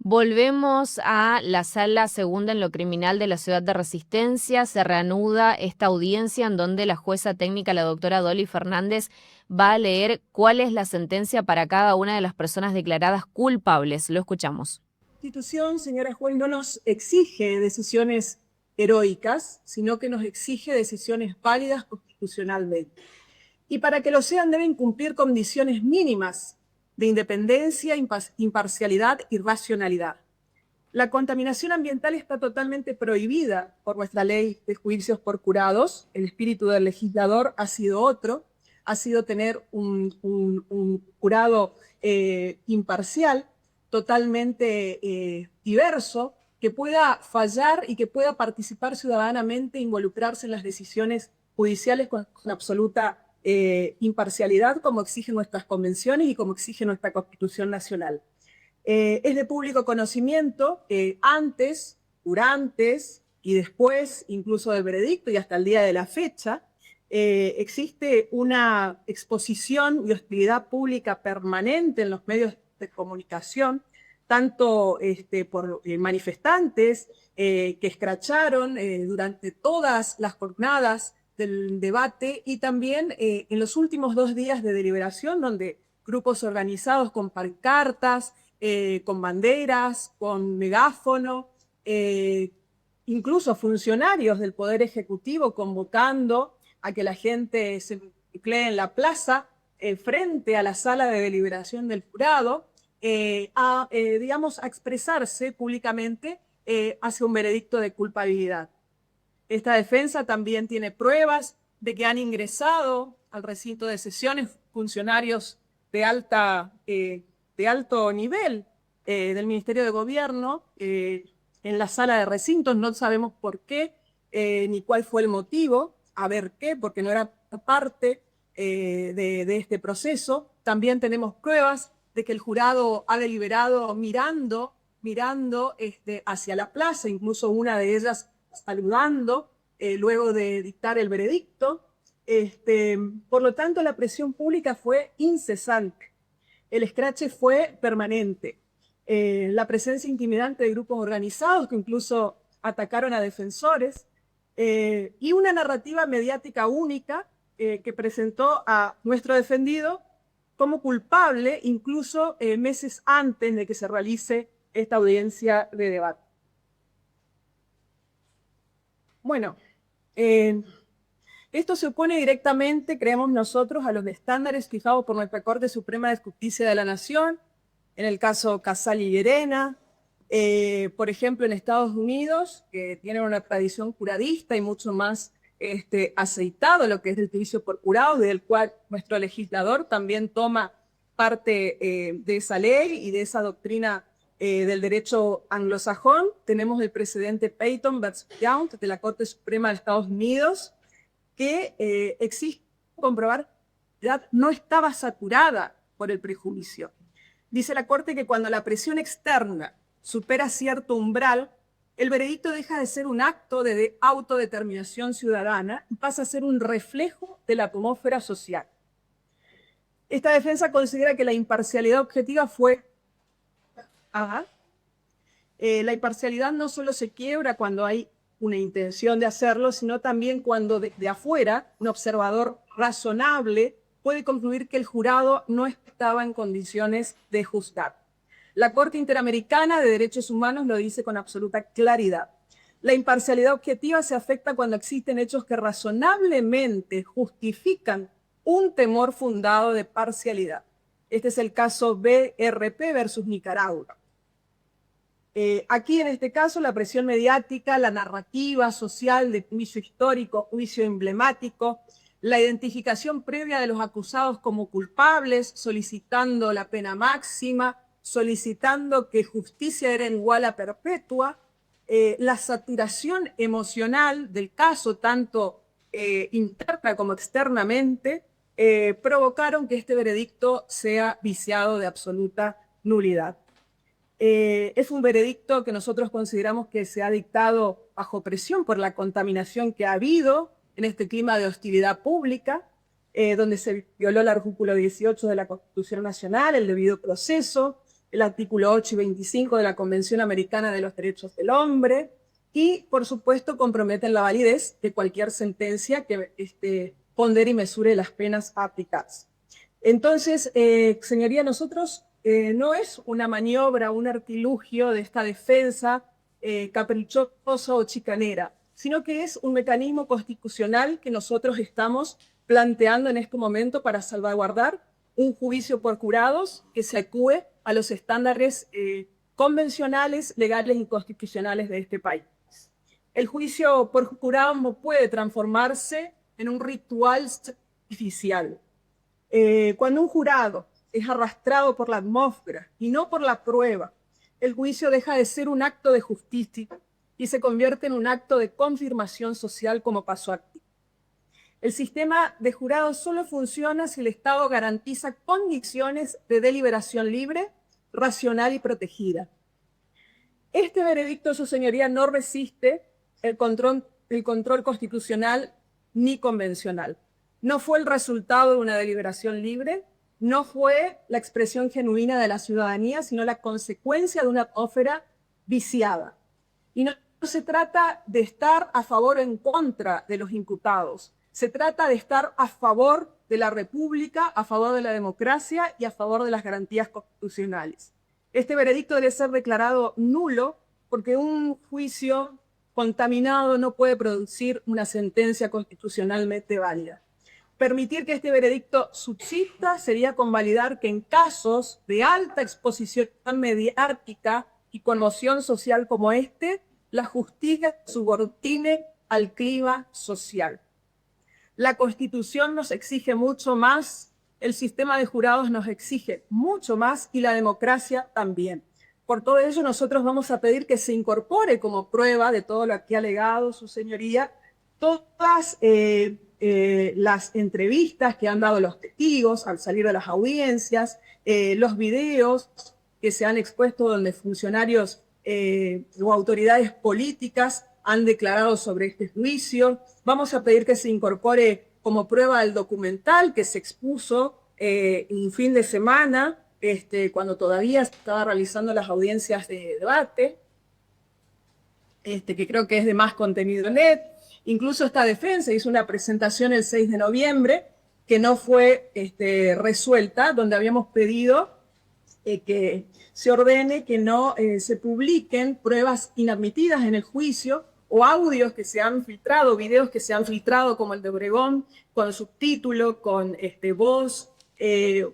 Volvemos a la sala segunda en lo criminal de la ciudad de Resistencia. Se reanuda esta audiencia en donde la jueza técnica, la doctora Dolly Fernández, va a leer cuál es la sentencia para cada una de las personas declaradas culpables. Lo escuchamos. La Constitución, señora juez, no nos exige decisiones heroicas, sino que nos exige decisiones válidas constitucionalmente. Y para que lo sean deben cumplir condiciones mínimas de independencia, imparcialidad y racionalidad. La contaminación ambiental está totalmente prohibida por nuestra ley de juicios por jurados. El espíritu del legislador ha sido otro, ha sido tener un jurado imparcial, totalmente diverso, que pueda fallar y que pueda participar ciudadanamente, involucrarse en las decisiones judiciales con absoluta imparcialidad, como exigen nuestras convenciones y como exige nuestra Constitución Nacional. Es de público conocimiento que antes, durante y después, incluso del veredicto y hasta el día de la fecha, existe una exposición y hostilidad pública permanente en los medios de comunicación, tanto por manifestantes que escracharon durante todas las jornadas del debate y también en los últimos 2 días de deliberación, donde grupos organizados con pancartas, con banderas, con megáfono, incluso funcionarios del Poder Ejecutivo convocando a que la gente se nuclee en la plaza frente a la sala de deliberación del jurado, digamos, a expresarse públicamente hacia un veredicto de culpabilidad. Esta defensa también tiene pruebas de que han ingresado al recinto de sesiones funcionarios de alto nivel del Ministerio de Gobierno en la sala de recintos. No sabemos por qué ni cuál fue el motivo, a ver qué, porque no era parte de este proceso. También tenemos pruebas de que el jurado ha deliberado mirando hacia la plaza, incluso una de ellas saludando luego de dictar el veredicto. Por lo tanto, la presión pública fue incesante. El escrache fue permanente. La presencia intimidante de grupos organizados que incluso atacaron a defensores y una narrativa mediática única que presentó a nuestro defendido como culpable incluso meses antes de que se realice esta audiencia de debate. Bueno, esto se opone directamente, creemos nosotros, a los estándares fijados por nuestra Corte Suprema de Justicia de la Nación, en el caso Casal y Llerena, por ejemplo, en Estados Unidos, que tienen una tradición juradista y mucho más aceitado lo que es el juicio por jurados, del cual nuestro legislador también toma parte de esa ley y de esa doctrina del derecho anglosajón. Tenemos el precedente Peyton versus Young de la Corte Suprema de Estados Unidos, que exige comprobar que la edad no estaba saturada por el prejuicio. Dice la Corte que cuando la presión externa supera cierto umbral, el veredicto deja de ser un acto de autodeterminación ciudadana y pasa a ser un reflejo de la atmósfera social. Esta defensa considera que la imparcialidad objetiva fue... la imparcialidad no solo se quiebra cuando hay una intención de hacerlo, sino también cuando de afuera un observador razonable puede concluir que el jurado no estaba en condiciones de juzgar. La Corte Interamericana de Derechos Humanos lo dice con absoluta claridad. La imparcialidad objetiva se afecta cuando existen hechos que razonablemente justifican un temor fundado de parcialidad. Este es el caso BRP versus Nicaragua. Aquí, en este caso, la presión mediática, la narrativa social de juicio histórico, juicio emblemático, la identificación previa de los acusados como culpables, solicitando la pena máxima, solicitando que justicia era igual a perpetua, la saturación emocional del caso, tanto interna como externamente, provocaron que este veredicto sea viciado de absoluta nulidad. Es un veredicto que nosotros consideramos que se ha dictado bajo presión por la contaminación que ha habido en este clima de hostilidad pública, donde se violó el artículo 18 de la Constitución Nacional, el debido proceso, el artículo 8 y 25 de la Convención Americana de los Derechos del Hombre, y, por supuesto, comprometen la validez de cualquier sentencia que pondere y mesure las penas aplicadas. Entonces, señoría, nosotros no es una maniobra, un artilugio de esta defensa caprichosa o chicanera, sino que es un mecanismo constitucional que nosotros estamos planteando en este momento para salvaguardar un juicio por jurados que se adecue a los estándares convencionales, legales y constitucionales de este país. El juicio por jurado no puede transformarse en un ritual sacrificial. Cuando un jurado es arrastrado por la atmósfera y no por la prueba, el juicio deja de ser un acto de justicia y se convierte en un acto de confirmación social, como pasó aquí. El sistema de jurados solo funciona si el Estado garantiza condiciones de deliberación libre, racional y protegida. Este veredicto, su señoría, no resiste el control constitucional ni convencional. No fue el resultado de una deliberación libre, no fue la expresión genuina de la ciudadanía, sino la consecuencia de una atmósfera viciada. Y no se trata de estar a favor o en contra de los imputados, se trata de estar a favor de la República, a favor de la democracia y a favor de las garantías constitucionales. Este veredicto debe ser declarado nulo porque un juicio contaminado no puede producir una sentencia constitucionalmente válida. Permitir que este veredicto subsista sería convalidar que en casos de alta exposición mediática y conmoción social como este, la justicia subordine al clima social. La Constitución nos exige mucho más, el sistema de jurados nos exige mucho más y la democracia también. Por todo ello, nosotros vamos a pedir que se incorpore como prueba de todo lo que ha alegado su señoría, todas las entrevistas que han dado los testigos al salir de las audiencias, los videos que se han expuesto donde funcionarios o autoridades políticas han declarado sobre este juicio. Vamos a pedir que se incorpore como prueba el documental que se expuso un fin de semana, cuando todavía estaba realizando las audiencias de debate, que creo que es de más contenido en net. Incluso esta defensa hizo una presentación el 6 de noviembre que no fue resuelta, donde habíamos pedido que se ordene que no se publiquen pruebas inadmitidas en el juicio o audios que se han filtrado, videos que se han filtrado como el de Obregón, con subtítulo, con voz,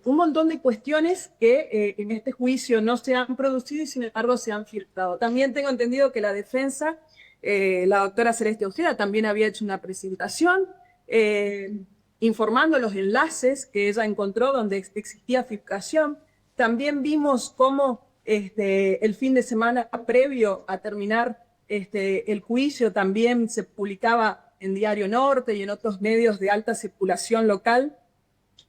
un montón de cuestiones que en este juicio no se han producido y sin embargo se han filtrado. También tengo entendido que la defensa, la doctora Celeste Ojeda, también había hecho una presentación informando los enlaces que ella encontró donde existía filtración. También vimos cómo el fin de semana previo a terminar el juicio también se publicaba en Diario Norte y en otros medios de alta circulación local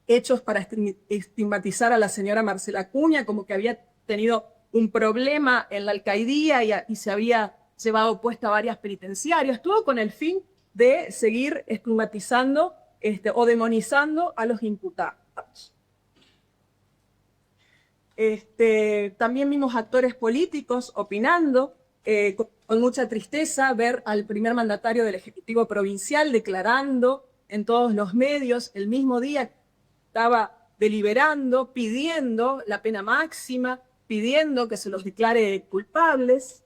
hechos para estigmatizar a la señora Marcela Acuña, como que había tenido un problema en la alcaldía y se había llevado puesta varias penitenciarias, todo con el fin de seguir estigmatizando o demonizando a los imputados. También vimos actores políticos opinando, con mucha tristeza ver al primer mandatario del Ejecutivo Provincial declarando en todos los medios el mismo día que estaba deliberando, pidiendo la pena máxima, pidiendo que se los declare culpables.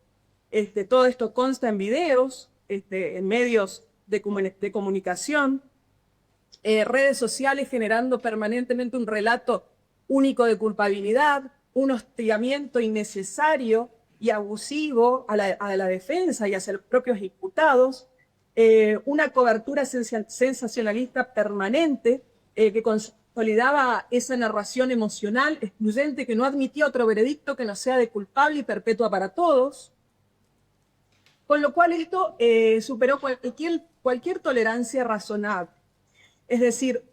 Todo esto consta en videos, en medios de comunicación, redes sociales generando permanentemente un relato único de culpabilidad, un hostigamiento innecesario y abusivo a la defensa y hacia los propios imputados, una cobertura sensacionalista permanente que consolidaba esa narración emocional excluyente que no admitía otro veredicto que no sea de culpable y perpetua para todos, con lo cual esto superó cualquier tolerancia razonable. Es decir,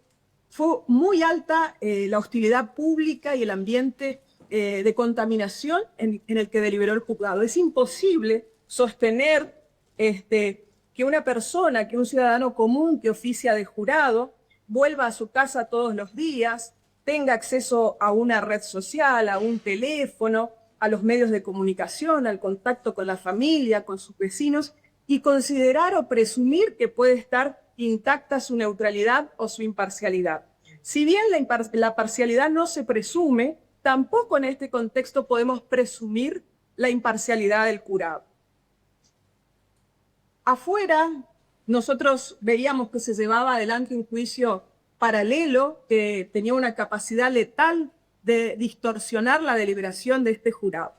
fue muy alta la hostilidad pública y el ambiente de contaminación en el que deliberó el juzgado. Es imposible sostener que una persona, que un ciudadano común que oficia de jurado, vuelva a su casa todos los días, tenga acceso a una red social, a un teléfono, a los medios de comunicación, al contacto con la familia, con sus vecinos, y considerar o presumir que puede estar intacta su neutralidad o su imparcialidad. Si bien la parcialidad no se presume, tampoco en este contexto podemos presumir la imparcialidad del jurado. Afuera, nosotros veíamos que se llevaba adelante un juicio paralelo que tenía una capacidad letal de distorsionar la deliberación de este jurado.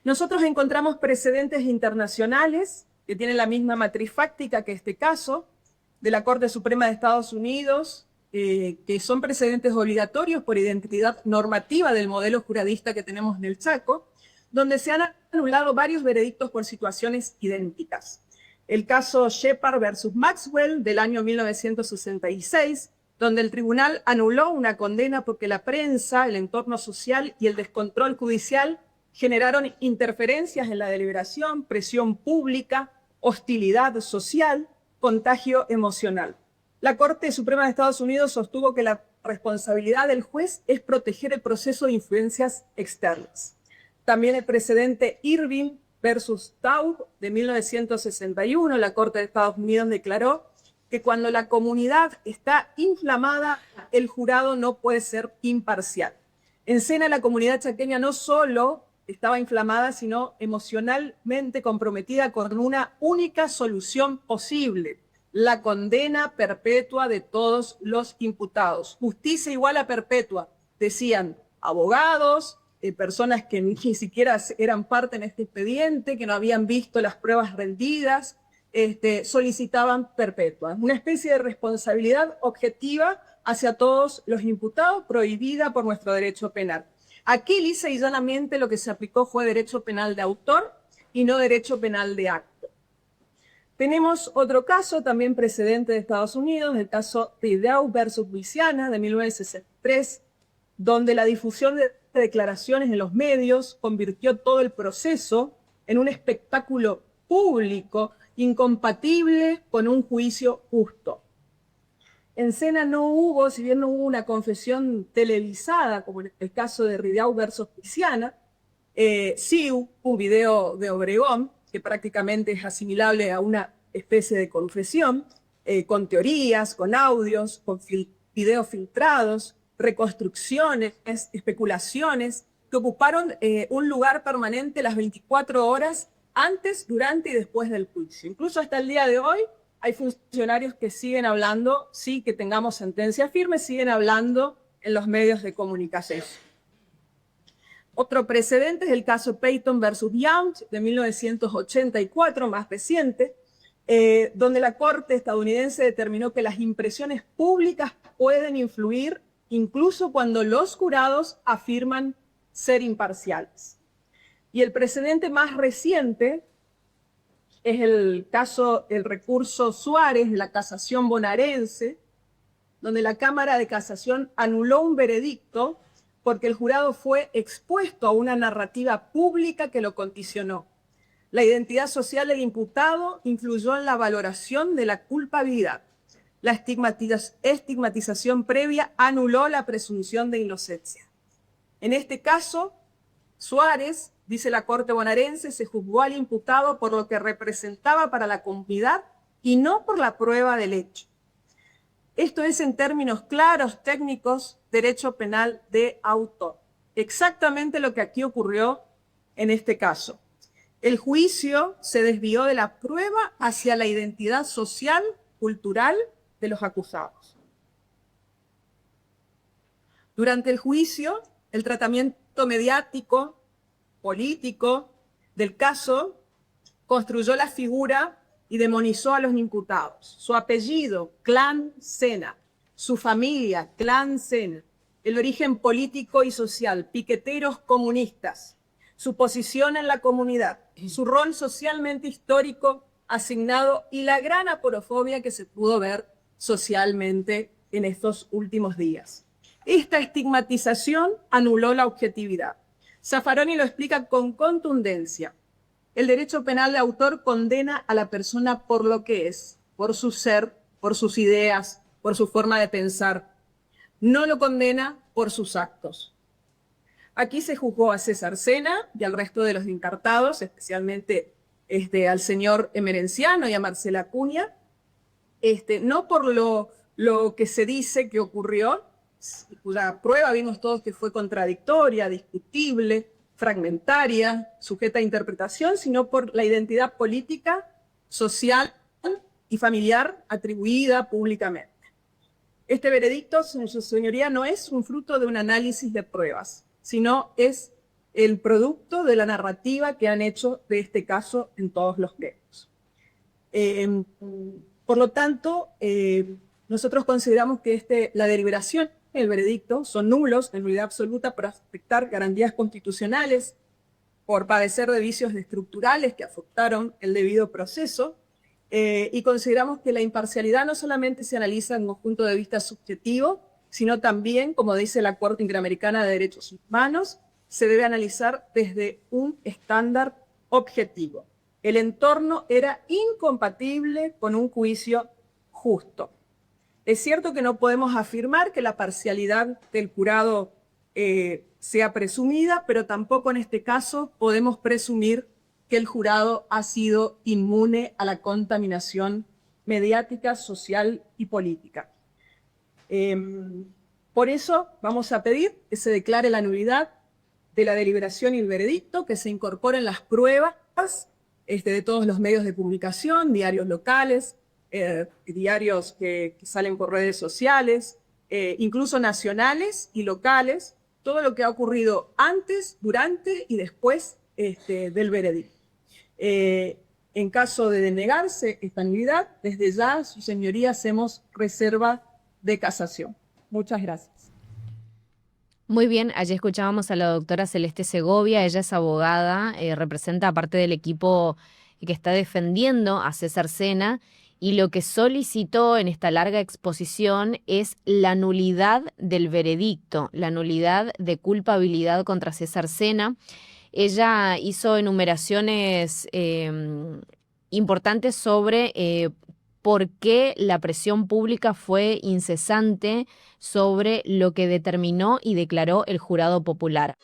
Nosotros encontramos precedentes internacionales que tienen la misma matriz fáctica que este caso, de la Corte Suprema de Estados Unidos, que son precedentes obligatorios por identidad normativa del modelo juradista que tenemos en el Chaco, donde se han anulado varios veredictos por situaciones idénticas. El caso Shepard versus Maxwell del año 1966, donde el tribunal anuló una condena porque la prensa, el entorno social y el descontrol judicial generaron interferencias en la deliberación, presión pública, hostilidad social, contagio emocional. La Corte Suprema de Estados Unidos sostuvo que la responsabilidad del juez es proteger el proceso de influencias externas. También el precedente Irving versus Taub de 1961, la Corte de Estados Unidos declaró que cuando la comunidad está inflamada, el jurado no puede ser imparcial. En Sena, la comunidad chaqueña no solo estaba inflamada, sino emocionalmente comprometida con una única solución posible: la condena perpetua de todos los imputados. Justicia igual a perpetua, decían abogados, personas que ni siquiera eran parte en este expediente, que no habían visto las pruebas rendidas, solicitaban perpetua. Una especie de responsabilidad objetiva hacia todos los imputados, prohibida por nuestro derecho penal. Aquí, lisa y llanamente, lo que se aplicó fue derecho penal de autor y no derecho penal de acto. Tenemos otro caso, también precedente de Estados Unidos, el caso Rideau versus Luisiana de 1963, donde la difusión de declaraciones en los medios convirtió todo el proceso en un espectáculo público incompatible con un juicio justo. En Sena no hubo, si bien no hubo una confesión televisada, como en el caso de Rideau versus Luisiana, sí hubo un video de Obregón, que prácticamente es asimilable a una especie de confesión, con teorías, con audios, con videos filtrados, reconstrucciones, especulaciones, que ocuparon un lugar permanente las 24 horas antes, durante y después del juicio. Incluso hasta el día de hoy hay funcionarios que siguen hablando, sí que tengamos sentencia firme, siguen hablando en los medios de comunicación. Otro precedente es el caso Peyton versus Young de 1984, más reciente, donde la Corte estadounidense determinó que las impresiones públicas pueden influir incluso cuando los jurados afirman ser imparciales. Y el precedente más reciente es el recurso Suárez de la casación bonaerense, donde la Cámara de Casación anuló un veredicto porque el jurado fue expuesto a una narrativa pública que lo condicionó. La identidad social del imputado influyó en la valoración de la culpabilidad. La estigmatización previa anuló la presunción de inocencia. En este caso, Suárez, dice la Corte bonaerense, se juzgó al imputado por lo que representaba para la comunidad y no por la prueba del hecho. Esto es, en términos claros, técnicos, derecho penal de autor. Exactamente lo que aquí ocurrió en este caso. El juicio se desvió de la prueba hacia la identidad social, cultural de los acusados. Durante el juicio, el tratamiento mediático, político del caso construyó la figura y demonizó a los imputados. Su apellido, Clan Sena; su familia, Clan Sena; el origen político y social, piqueteros comunistas; su posición en la comunidad; su rol socialmente histórico asignado y la gran aporofobia que se pudo ver socialmente en estos últimos días. Esta estigmatización anuló la objetividad. Zaffaroni lo explica con contundencia. El derecho penal de autor condena a la persona por lo que es, por su ser, por sus ideas, por su forma de pensar. No lo condena por sus actos. Aquí se juzgó a César Sena y al resto de los encartados, especialmente al señor Emerenciano y a Marcela Acuña, no por lo que se dice que ocurrió, cuya prueba vimos todos que fue contradictoria, discutible, fragmentaria, sujeta a interpretación, sino por la identidad política, social y familiar atribuida públicamente. Este veredicto, su señoría, no es un fruto de un análisis de pruebas, sino es el producto de la narrativa que han hecho de este caso en todos los medios. Por lo tanto, nosotros consideramos que la deliberación y el veredicto son nulos en nulidad absoluta por afectar garantías constitucionales, por padecer de vicios estructurales que afectaron el debido proceso, y consideramos que la imparcialidad no solamente se analiza en un punto de vista subjetivo, sino también, como dice la Corte Interamericana de Derechos Humanos, se debe analizar desde un estándar objetivo. El entorno era incompatible con un juicio justo. Es cierto que no podemos afirmar que la parcialidad del jurado sea presumida, pero tampoco en este caso podemos presumir que el jurado ha sido inmune a la contaminación mediática, social y política. Por eso vamos a pedir que se declare la nulidad de la deliberación y el veredicto, que se incorporen las pruebas de todos los medios de publicación, diarios locales, diarios que salen por redes sociales, incluso nacionales y locales, todo lo que ha ocurrido antes, durante y después del veredicto. En caso de denegarse esta nulidad, desde ya, su señoría, hacemos reserva de casación. Muchas gracias. Muy bien, allí escuchábamos a la doctora Celeste Segovia, ella es abogada, representa parte del equipo que está defendiendo a César Sena, y lo que solicitó en esta larga exposición es la nulidad del veredicto, la nulidad de culpabilidad contra César Sena. Ella hizo enumeraciones importantes sobre por qué la presión pública fue incesante sobre lo que determinó y declaró el jurado popular.